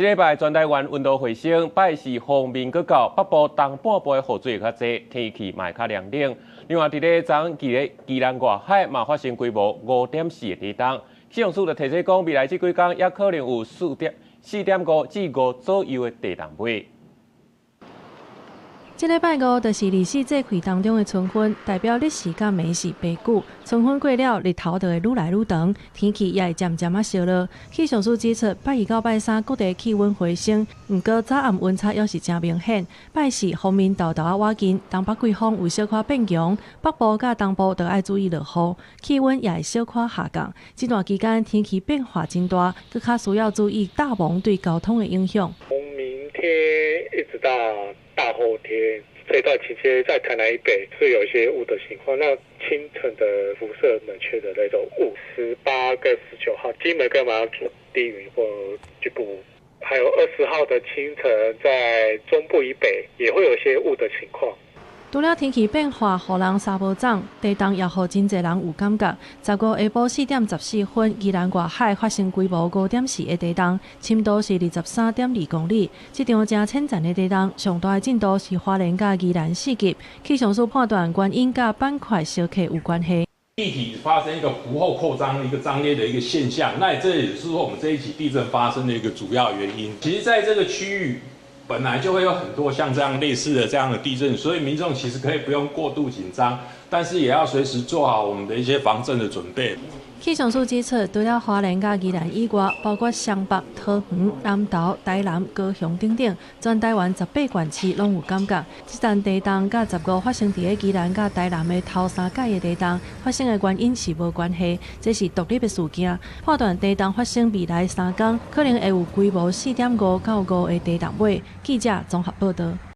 这礼拜全台湾温度回升，拜四方面搁到北部东半部的雨水较济，天气嘛较凉冷。另外，伫咧昨宜兰外海嘛发生规模5.4的地震，气象署就提醒讲，未来这几天也可能有4.5至5左右的地震尾。 这礼拜5就是24节气当中的春分，代表日时甲暝时白久。春分过了，日头就会愈来愈长，天气也会渐渐烧热。气象署指出，拜2到拜3各地气温回升，不过早暗温差也是真明显。拜4方面豆豆瓦紧，东北季风有小可变强，北部甲东部都要注意落雨，气温也会小可下降。这段期间天气变化真大，更较需要注意大风对交通的影响。从明天一直到 大后天这段期间，在台南以北是有一些雾的情况。那清晨的辐射冷却的那种雾，18跟19号，金门跟马祖低云或局部雾，还有20号的清晨，在中部以北也会有一些雾的情况。 除了天气变化，予人三无涨，地震也予真侪人有感觉。15下晡4:14分，宜兰外海发生规模5.4的地震，深度是23.2公里。这场真浅层的地震，上大的震度是花莲甲宜兰4级。气象署判断原因甲板块小克有关系。 地体发生一个浮后扩张、一个张裂的一个现象，那这也是说我们这一起地震发生的一个主要原因。其实，在这个区域 本来就会有很多像这样类似的这样的地震，所以民众其实可以不用过度紧张，但是也要随时做好我们的一些防震的准备。气象署指出，除了花莲甲宜兰以外，包括湘北、桃园、南投、台南、高雄等等，全台湾18县市拢有感觉。这阵地震甲15发生伫个宜兰甲台南的头3届的地震，发生的原因是无关系，这是独立的事件。判断地震发生未来3天，可能会有规模4.5到5的地震尾。记者综合报道。